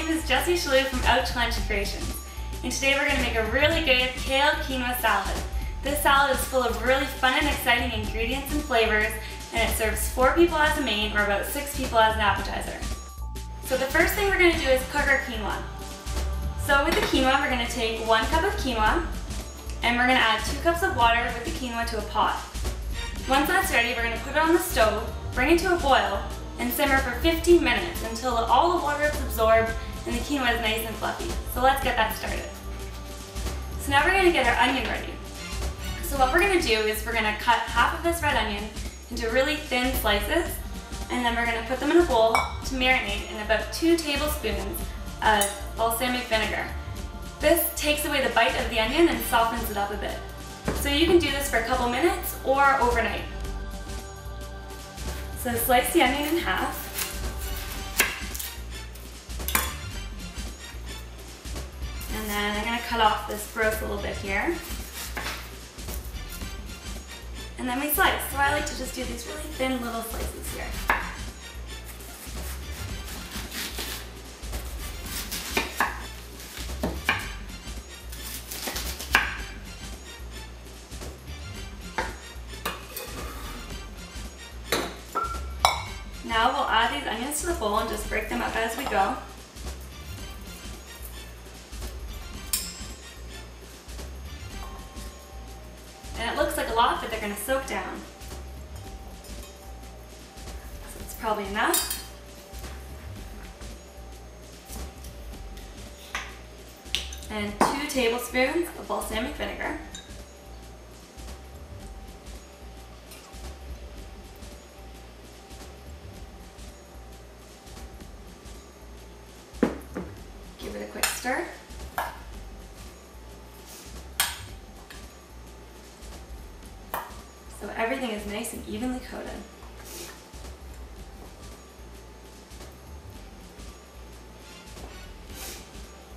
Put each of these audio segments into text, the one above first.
is Jessie Shalou from Ouch Creations, and today we're going to make a really good kale quinoa salad. This salad is full of really fun and exciting ingredients and flavors, and it serves 4 people as a main or about 6 people as an appetizer. So the first thing we're going to do is cook our quinoa. So with the quinoa, we're going to take 1 cup of quinoa, and we're going to add 2 cups of water with the quinoa to a pot. Once that's ready, we're going to put it on the stove, bring it to a boil, and simmer for 15 minutes until all the water is absorbed and the quinoa is nice and fluffy. So let's get that started. So now we're going to get our onion ready. So what we're going to do is we're going to cut half of this red onion into really thin slices, and then we're going to put them in a bowl to marinate in about 2 tablespoons of balsamic vinegar. This takes away the bite of the onion and softens it up a bit. So you can do this for a couple minutes or overnight. So slice the onion in half. And then I'm going to cut off this gross little bit here. And then we slice. So I like to just do these really thin little slices here. Now we'll add these onions to the bowl and just break them up as we go. And it looks like a lot, but they're going to soak down. So it's probably enough. And 2 tablespoons of balsamic vinegar. Give it a quick stir. So everything is nice and evenly coated.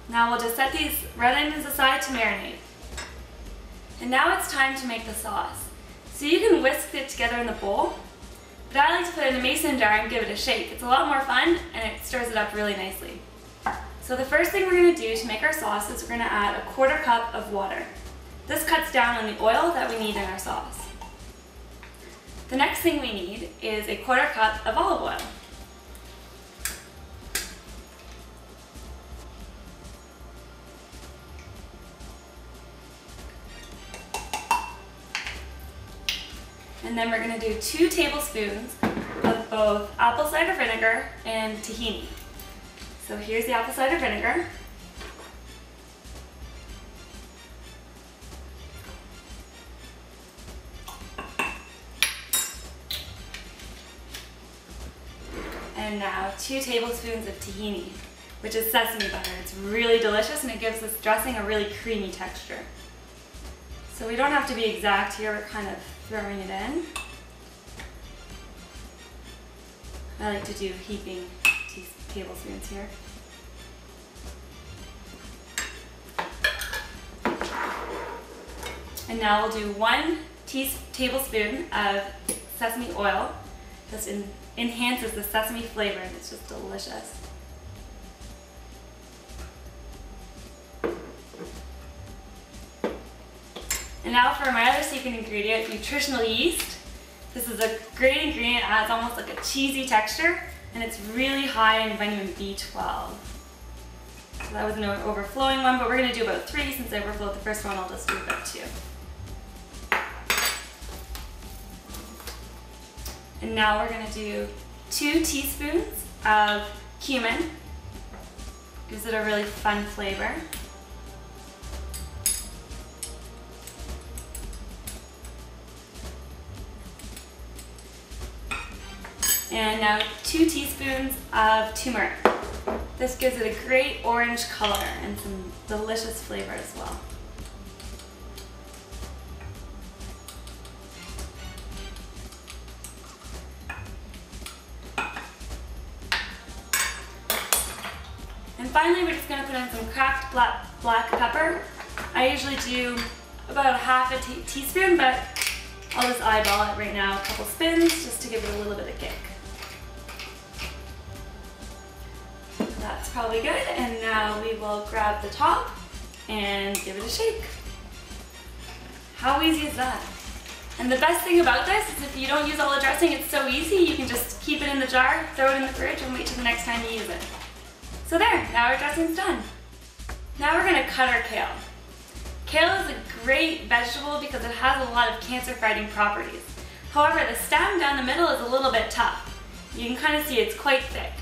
Now we'll just set these red onions aside to marinate. And now it's time to make the sauce. So you can whisk it together in the bowl, but I like to put it in a mason jar and give it a shake. It's a lot more fun and it stirs it up really nicely. So the first thing we're going to do to make our sauce is we're going to add a 1/4 cup of water. This cuts down on the oil that we need in our sauce. The next thing we need is a 1/4 cup of olive oil. And then we're going to do 2 tablespoons of both apple cider vinegar and tahini. So here's the apple cider vinegar. And now 2 tablespoons of tahini, which is sesame butter. It's really delicious and it gives this dressing a really creamy texture. So we don't have to be exact here, we're kind of throwing it in. I like to do heaping tablespoons here. And now we'll do 1 tablespoon of sesame oil. Just enhances the sesame flavor and it's just delicious. And now for my other secret ingredient, nutritional yeast. This is a great ingredient, adds almost like a cheesy texture, and it's really high in vitamin B12. So that was an overflowing one, but we're going to do about 3 since I overflowed the first one. I'll just do about 2. And now we're going to do 2 teaspoons of cumin. Gives it a really fun flavor. And now 2 teaspoons of turmeric. This gives it a great orange color and some delicious flavor as well. And finally, we're just going to put in some cracked black pepper. I usually do about 1/2 teaspoon, but I'll just eyeball it right now, a couple spins, just to give it a little bit of kick. That's probably good. And now we will grab the top and give it a shake. How easy is that? And the best thing about this is if you don't use all the dressing, it's so easy. You can just keep it in the jar, throw it in the fridge, and wait till the next time you use it. So there, now our dressing's done. Now we're gonna cut our kale. Kale is a great vegetable because it has a lot of cancer-fighting properties. However, the stem down the middle is a little bit tough. You can kind of see it's quite thick.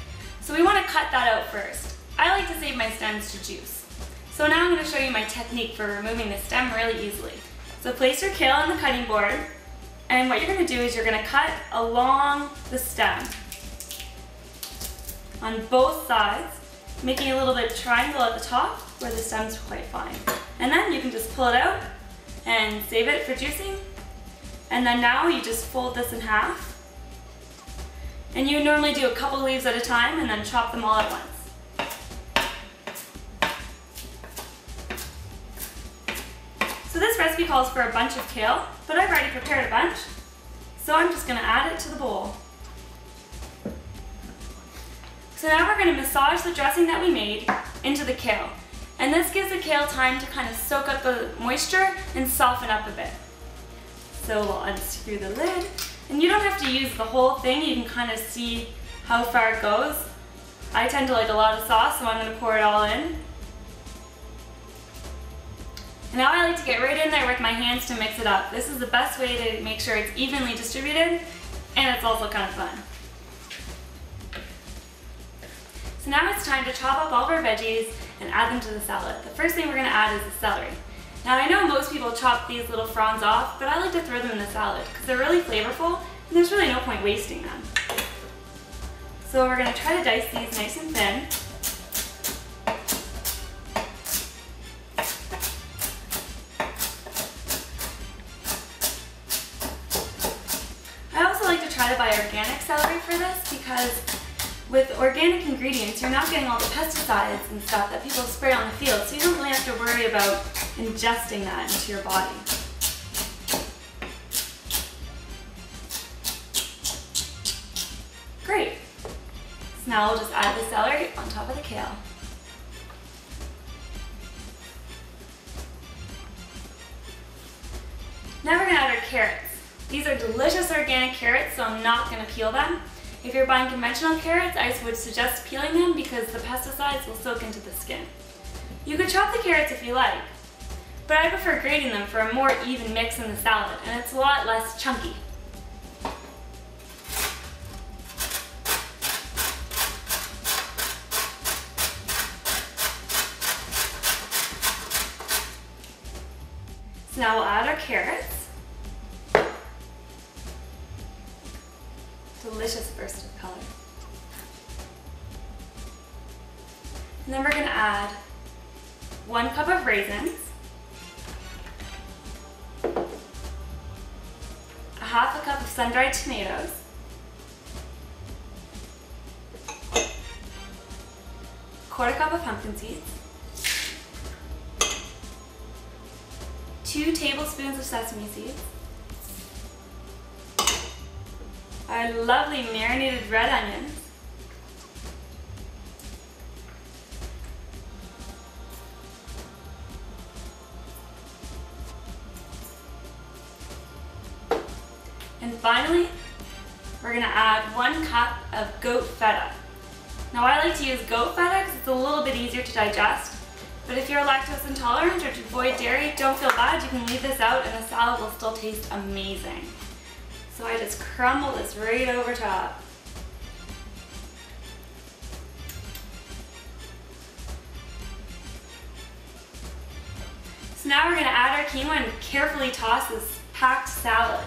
So we want to cut that out first. I like to save my stems to juice. So now I'm going to show you my technique for removing the stem really easily. So place your kale on the cutting board, and what you're going to do is you're going to cut along the stem on both sides, making a little bit of triangle at the top where the stem's quite fine. And then you can just pull it out and save it for juicing. And then now you just fold this in half. And you normally do a couple leaves at a time and then chop them all at once. So this recipe calls for a bunch of kale, but I've already prepared a bunch. So I'm just gonna add it to the bowl. So now we're gonna massage the dressing that we made into the kale. And this gives the kale time to kind of soak up the moisture and soften up a bit. So we'll unscrew the lid. And you don't have to use the whole thing, you can kind of see how far it goes. I tend to like a lot of sauce, so I'm going to pour it all in. And now I like to get right in there with my hands to mix it up. This is the best way to make sure it's evenly distributed, and it's also kind of fun. So now it's time to chop up all of our veggies and add them to the salad. The first thing we're going to add is the celery. Now I know most people chop these little fronds off, but I like to throw them in the salad because they're really flavorful and there's really no point wasting them. So we're going to try to dice these nice and thin. I also like to try to buy organic celery for this because with organic ingredients, you're not getting all the pesticides and stuff that people spray on the field, so you don't really have to worry about ingesting that into your body. Great. So now we'll just add the celery on top of the kale. Now we're going to add our carrots. These are delicious organic carrots, so I'm not going to peel them. If you're buying conventional carrots, I would suggest peeling them because the pesticides will soak into the skin. You could chop the carrots if you like, but I prefer grating them for a more even mix in the salad, and it's a lot less chunky. So now we'll add our carrots. Delicious burst of color. And then we're going to add 1 cup of raisins, a half a cup of sun-dried tomatoes, 1/4 cup of pumpkin seeds, 2 tablespoons of sesame seeds, our lovely marinated red onions, and finally, we're going to add 1 cup of goat feta. Now I like to use goat feta because it's a little bit easier to digest, but if you're lactose intolerant or to avoid dairy, don't feel bad, you can leave this out and the salad will still taste amazing. So I just crumble this right over top. So now we're going to add our quinoa and carefully toss this packed salad.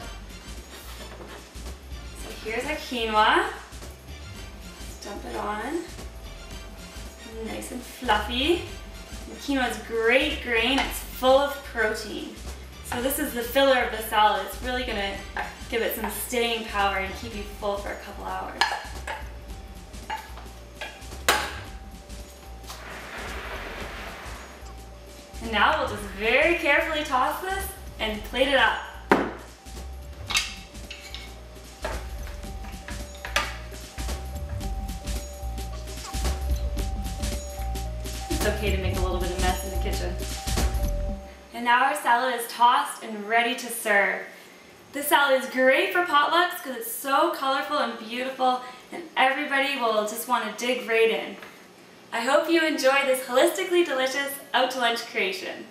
So here's our quinoa. Let's dump it on. Nice and fluffy. The quinoa is great grain, it's full of protein. So this is the filler of the salad. It's really going to give it some staying power and keep you full for a couple hours. And now we'll just very carefully toss this and plate it up. It's okay to make a little bit of mess in the kitchen. And now our salad is tossed and ready to serve. This salad is great for potlucks because it's so colorful and beautiful, and everybody will just want to dig right in. I hope you enjoy this holistically delicious out to lunch creation.